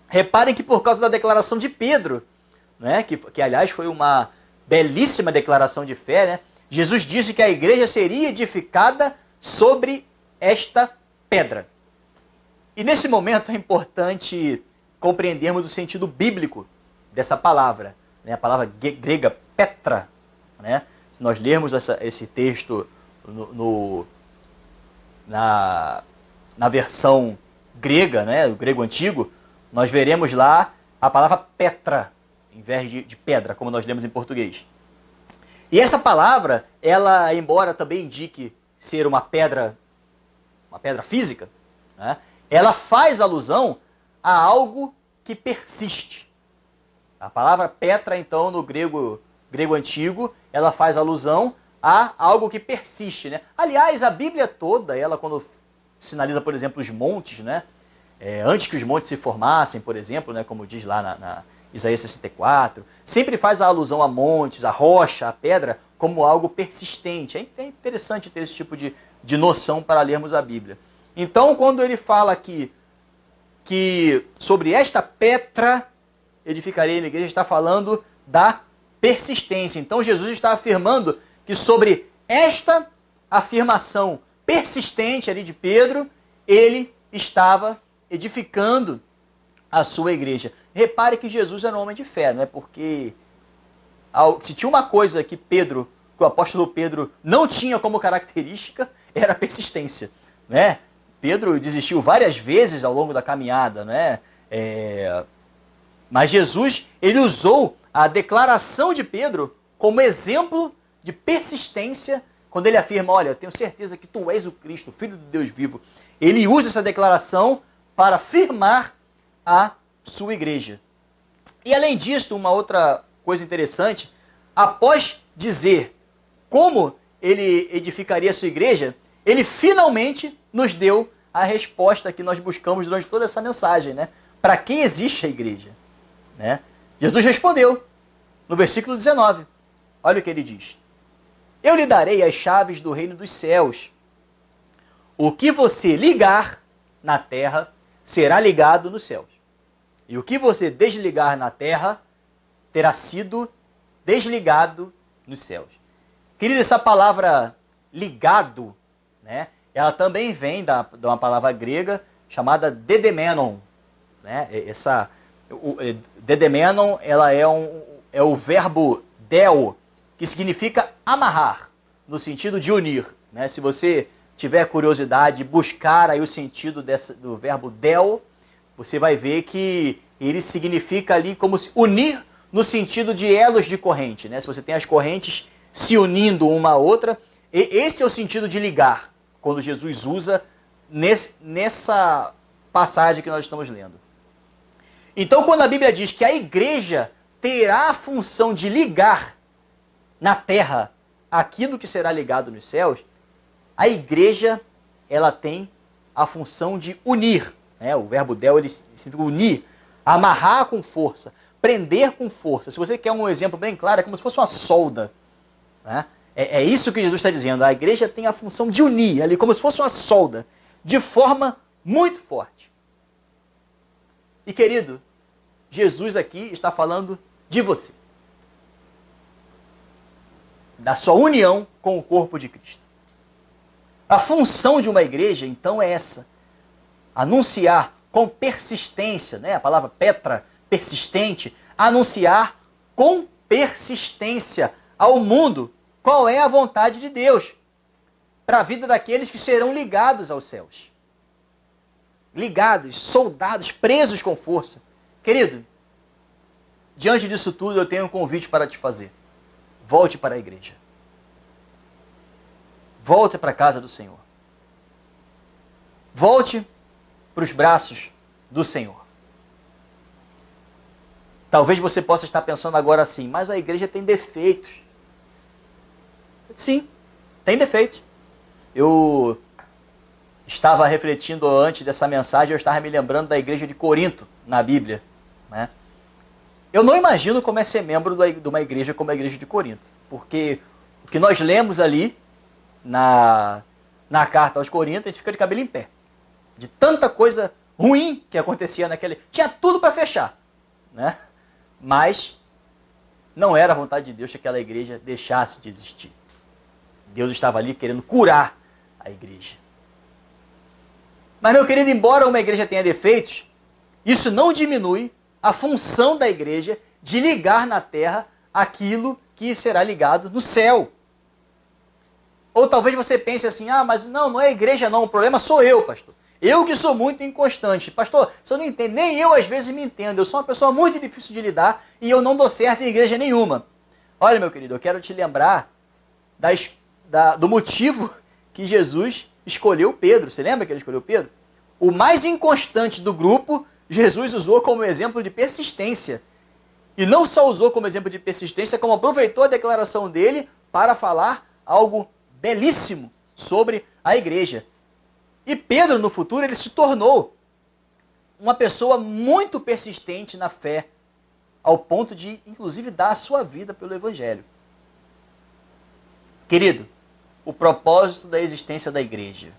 Reparem que por causa da declaração de Pedro, né, que aliás foi uma belíssima declaração de fé, né, Jesus disse que a igreja seria edificada sobre esta pedra. E nesse momento é importante compreendermos o sentido bíblico dessa palavra, né, a palavra grega petra. Né? Se nós lermos esse texto na versão grega, né, o grego antigo, nós veremos lá a palavra petra, em vez de pedra, como nós lemos em português. E essa palavra, ela, embora também indique ser uma pedra física, né, ela faz alusão a algo que persiste. A palavra petra, então, no grego antigo, ela faz alusão a algo que persiste. Né? Aliás, a Bíblia toda, ela quando sinaliza, por exemplo, os montes, né? Antes que os montes se formassem, por exemplo, né? Como diz lá na Isaías 64, sempre faz a alusão a montes, a rocha, a pedra, como algo persistente. É interessante ter esse tipo de noção para lermos a Bíblia. Então, quando ele fala aqui que sobre esta pedra edificarei a igreja, está falando da persistência. Então, Jesus está afirmando que sobre esta afirmação persistente ali de Pedro, ele estava edificando a sua igreja. Repare que Jesus era um homem de fé, não é? Porque se tinha uma coisa que o apóstolo Pedro não tinha como característica, era a persistência, né? Pedro desistiu várias vezes ao longo da caminhada, né? Mas Jesus, ele usou a declaração de Pedro como exemplo de persistência, quando ele afirma, olha, eu tenho certeza que tu és o Cristo, Filho de Deus vivo. Ele usa essa declaração para afirmar a sua igreja. E além disso, uma outra coisa interessante, após dizer como ele edificaria a sua igreja, ele finalmente nos deu a resposta que nós buscamos durante toda essa mensagem, né? Para que existe a igreja? Né? Jesus respondeu no versículo 19. Olha o que ele diz. Eu lhe darei as chaves do reino dos céus. O que você ligar na terra será ligado nos céus. E o que você desligar na terra terá sido desligado nos céus. Querido, essa palavra ligado, né, ela também vem de uma palavra grega chamada dedemenon. Né? Dedemenon, ela é o verbo deo, que significa amarrar, no sentido de unir. Né? Se você tiver curiosidade, buscar aí o sentido do verbo deo, você vai ver que ele significa ali como se unir no sentido de elos de corrente. Né? Se você tem as correntes se unindo uma a outra, esse é o sentido de ligar, quando Jesus usa nessa passagem que nós estamos lendo. Então, quando a Bíblia diz que a igreja terá a função de ligar na terra aquilo que será ligado nos céus, a igreja, ela tem a função de unir. Né? O verbo del, ele significa unir, amarrar com força, prender com força. Se você quer um exemplo bem claro, é como se fosse uma solda. Né? É isso que Jesus está dizendo. A igreja tem a função de unir, ali como se fosse uma solda, de forma muito forte. E querido, Jesus aqui está falando de você. Da sua união com o corpo de Cristo. A função de uma igreja, então, é essa. Anunciar com persistência, né? A palavra petra, persistente. Anunciar com persistência ao mundo qual é a vontade de Deus para a vida daqueles que serão ligados aos céus. Ligados, soldados, presos com força. Querido, diante disso tudo eu tenho um convite para te fazer. Volte para a igreja. Volte para a casa do Senhor. Volte para os braços do Senhor. Talvez você possa estar pensando agora assim, mas a igreja tem defeitos. Sim, tem defeitos. Eu estava refletindo antes dessa mensagem, eu estava me lembrando da igreja de Corinto, na Bíblia. Né? Eu não imagino como é ser membro de uma igreja como a igreja de Corinto. Porque o que nós lemos ali, na carta aos Coríntios, a gente fica de cabelo em pé. De tanta coisa ruim que acontecia naquele... Tinha tudo para fechar. Né? Mas não era a vontade de Deus que aquela igreja deixasse de existir. Deus estava ali querendo curar a igreja. Mas, meu querido, embora uma igreja tenha defeitos, isso não diminui a função da igreja de ligar na terra aquilo que será ligado no céu. Ou talvez você pense assim, mas não é a igreja não, o problema sou eu, pastor. Eu que sou muito inconstante. Pastor, você não entende, nem eu às vezes me entendo. Eu sou uma pessoa muito difícil de lidar e eu não dou certo em igreja nenhuma. Olha, meu querido, eu quero te lembrar do motivo que Jesus escolheu Pedro. Você lembra que ele escolheu Pedro? O mais inconstante do grupo, Jesus usou como exemplo de persistência. E não só usou como exemplo de persistência, como aproveitou a declaração dele para falar algo belíssimo sobre a igreja. E Pedro, no futuro, ele se tornou uma pessoa muito persistente na fé, ao ponto de, inclusive, dar a sua vida pelo Evangelho. Querido, o propósito da existência da igreja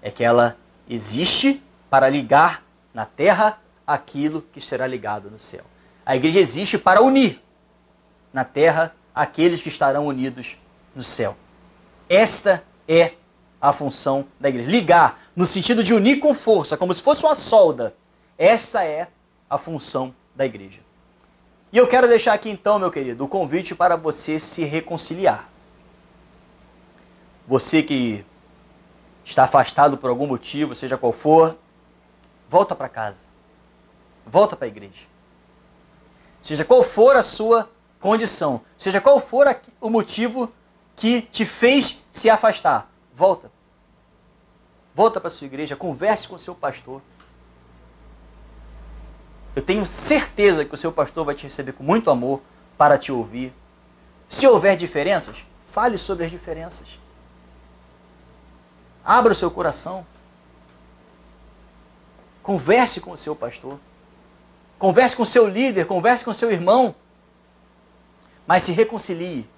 é que ela existe para ligar na terra aquilo que será ligado no céu. A igreja existe para unir na terra aqueles que estarão unidos no céu. Esta é a função da igreja. Ligar, no sentido de unir com força, como se fosse uma solda. Essa é a função da igreja. E eu quero deixar aqui então, meu querido, o convite para você se reconciliar. Você que está afastado por algum motivo, seja qual for, volta para casa. Volta para a igreja. Seja qual for a sua condição, seja qual for o motivo que te fez se afastar, volta. Volta para a sua igreja, converse com o seu pastor. Eu tenho certeza que o seu pastor vai te receber com muito amor para te ouvir. Se houver diferenças, fale sobre as diferenças. Abra o seu coração. Converse com o seu pastor. Converse com o seu líder, converse com o seu irmão. Mas se reconcilie.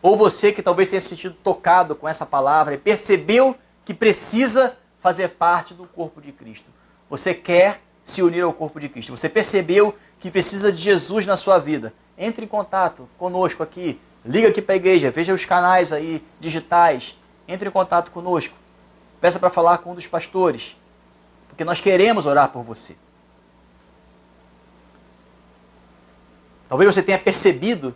Ou você que talvez tenha se sentido tocado com essa palavra e percebeu que precisa fazer parte do corpo de Cristo. Você quer se unir ao corpo de Cristo. Você percebeu que precisa de Jesus na sua vida. Entre em contato conosco aqui. Liga aqui para a igreja. Veja os canais aí digitais. Entre em contato conosco. Peça para falar com um dos pastores. Porque nós queremos orar por você. Talvez você tenha percebido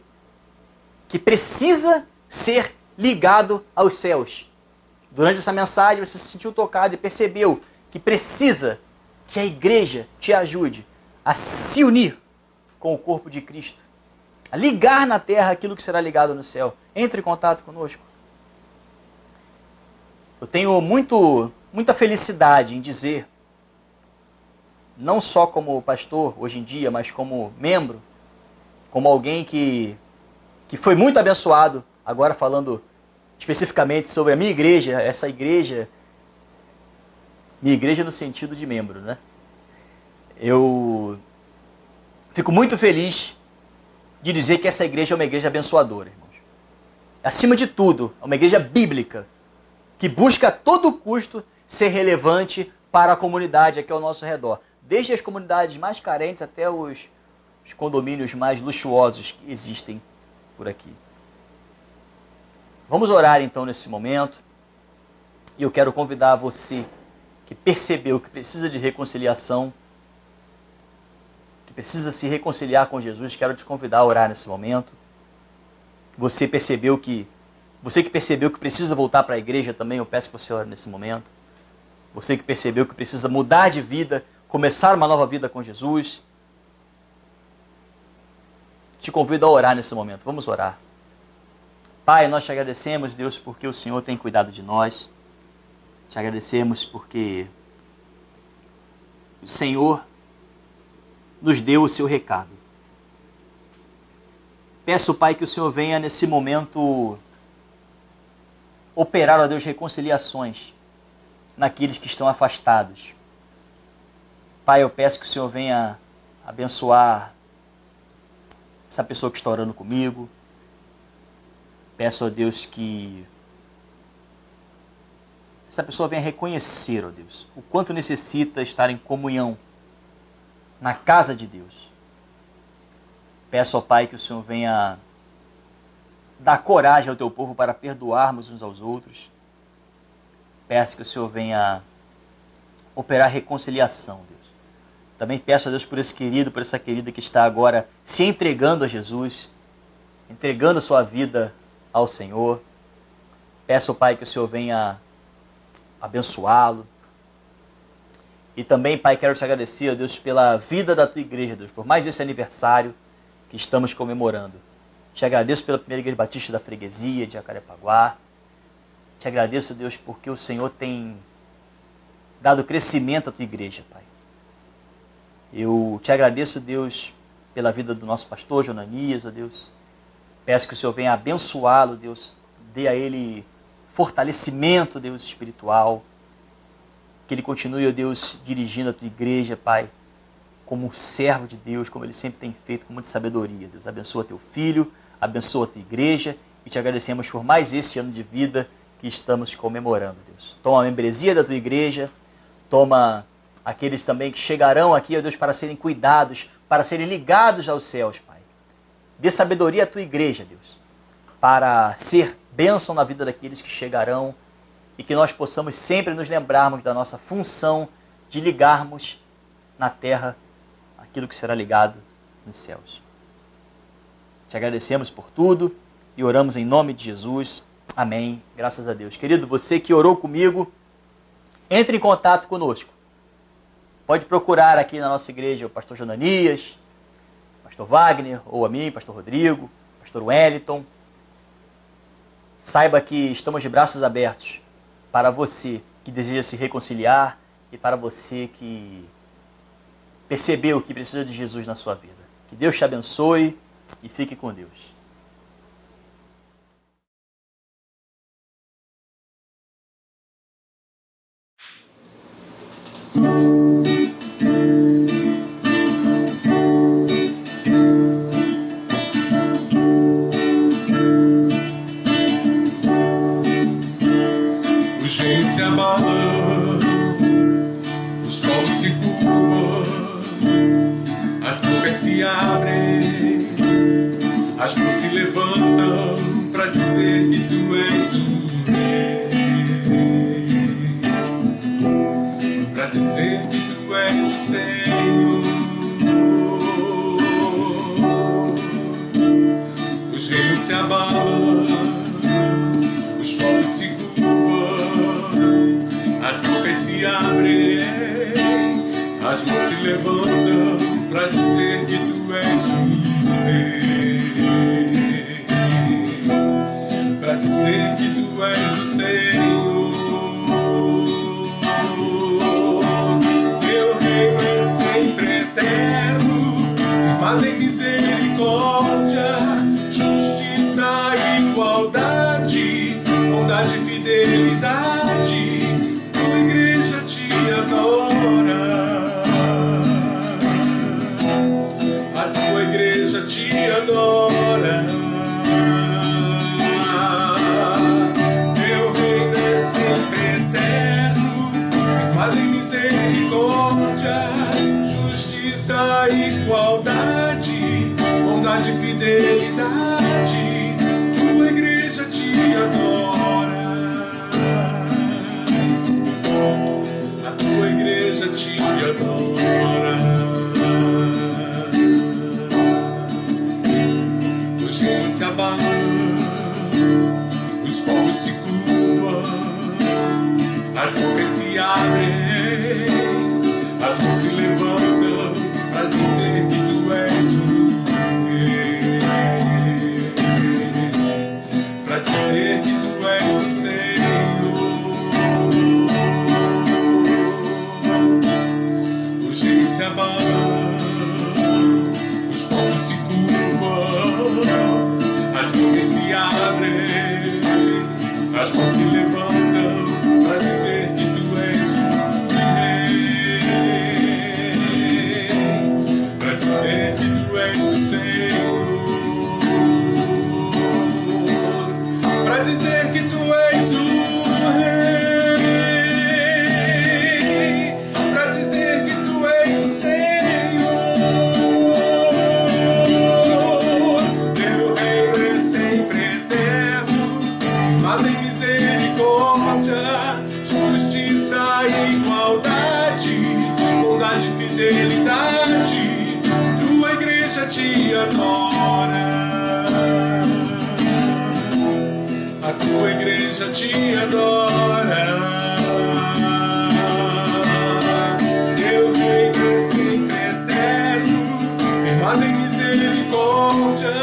que precisa ser ligado aos céus. Durante essa mensagem você se sentiu tocado e percebeu que precisa que a igreja te ajude a se unir com o corpo de Cristo. A ligar na terra aquilo que será ligado no céu. Entre em contato conosco. Eu tenho muita felicidade em dizer, não só como pastor hoje em dia, mas como membro, como alguém que foi muito abençoado, agora falando especificamente sobre a minha igreja, minha igreja no sentido de membro, né? Eu fico muito feliz de dizer que essa igreja é uma igreja abençoadora, irmãos. Acima de tudo, é uma igreja bíblica, que busca a todo custo ser relevante para a comunidade aqui ao nosso redor. Desde as comunidades mais carentes até os condomínios mais luxuosos que existem por aqui. Vamos orar então nesse momento. E eu quero convidar você que percebeu que precisa de reconciliação, que precisa se reconciliar com Jesus, quero te convidar a orar nesse momento. Você que percebeu que precisa voltar para a igreja também, eu peço que você ore nesse momento. Você que percebeu que precisa mudar de vida, começar uma nova vida com Jesus, te convido a orar nesse momento. Vamos orar. Pai, nós te agradecemos, Deus, porque o Senhor tem cuidado de nós. Te agradecemos porque o Senhor nos deu o seu recado. Peço, Pai, que o Senhor venha nesse momento operar, ó Deus, reconciliações naqueles que estão afastados. Pai, eu peço que o Senhor venha abençoar essa pessoa que está orando comigo. Peço, ó Deus, que essa pessoa venha reconhecer, ó Deus, o quanto necessita estar em comunhão na casa de Deus. Peço, ó Pai, que o Senhor venha dar coragem ao teu povo para perdoarmos uns aos outros. Peço que o Senhor venha operar reconciliação, Deus. Também peço a Deus por esse querido, por essa querida que está agora se entregando a Jesus, entregando a sua vida ao Senhor. Peço, Pai, que o Senhor venha abençoá-lo. E também, Pai, quero te agradecer, ó Deus, pela vida da tua igreja, Deus, por mais esse aniversário que estamos comemorando. Te agradeço pela primeira igreja batista da freguesia de Jacarepaguá. Te agradeço, Deus, porque o Senhor tem dado crescimento à tua igreja, Pai. Eu te agradeço, Deus, pela vida do nosso pastor Jonanias, ó Deus. Peço que o Senhor venha abençoá-lo, Deus. Dê a ele fortalecimento, Deus, espiritual. Que ele continue, ó Deus, dirigindo a tua igreja, Pai, como um servo de Deus, como ele sempre tem feito, com muita sabedoria, Deus. Abençoa teu filho, abençoa a tua igreja e te agradecemos por mais esse ano de vida que estamos comemorando, Deus. Toma a membresia da tua igreja, toma aqueles também que chegarão aqui, ó Deus, para serem cuidados, para serem ligados aos céus, Pai. Dê sabedoria à tua igreja, Deus. para ser bênção na vida daqueles que chegarão e que nós possamos sempre nos lembrarmos da nossa função de ligarmos na terra aquilo que será ligado nos céus. Te agradecemos por tudo e oramos em nome de Jesus. Amém. Graças a Deus. Querido, você que orou comigo, entre em contato conosco. Pode procurar aqui na nossa igreja o pastor Jonanias, pastor Wagner, ou a mim, pastor Rodrigo, pastor Wellington. Saiba que estamos de braços abertos para você que deseja se reconciliar e para você que percebeu que precisa de Jesus na sua vida. Que Deus te abençoe e fique com Deus. Os reinos se abalam, os povos se curvam, as bocas se abrem, as mãos se levantam para dizer que tu és o rei, para dizer que tu és o Senhor. Os reinos se abalam, os povos se curvam, as bocas se abrem, as mãos se levantam para dizer que tu és o rei, para dizer que tu és o Senhor. Teu reino é sempre eterno, firmado em misericórdia, justiça e igualdade, bondade e fidelidade. Tua igreja te adora, a tua igreja te adora. Teu reino é sempre eterno, firmado em misericórdia, justiça e igualdade, bondade e fidelidade. Tua igreja te adora, a tua igreja te adora. Os reinos se abalam, os povos se curvam, as bocas se abrem, as mãos se levantam para dizer que tu és o rei, para dizer que tu és o Senhor. Os reinos se abalam, os povos se curvam, as bocas se abrem, as mãos se levantam para dizer que tu és o rei, para dizer que tu és o Senhor, para dizer que tu és o rei, para dizer que tu és o Senhor. Teu reino é sempre eterno, firmado em misericórdia, justiça e igualdade, bondade e fidelidade. Tua igreja te adora, a tua igreja te adora. Teu reino é sempre eterno, firmado em misericórdia,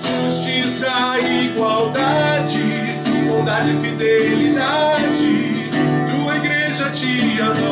justiça e igualdade, bondade e fidelidade. Tua igreja te adora,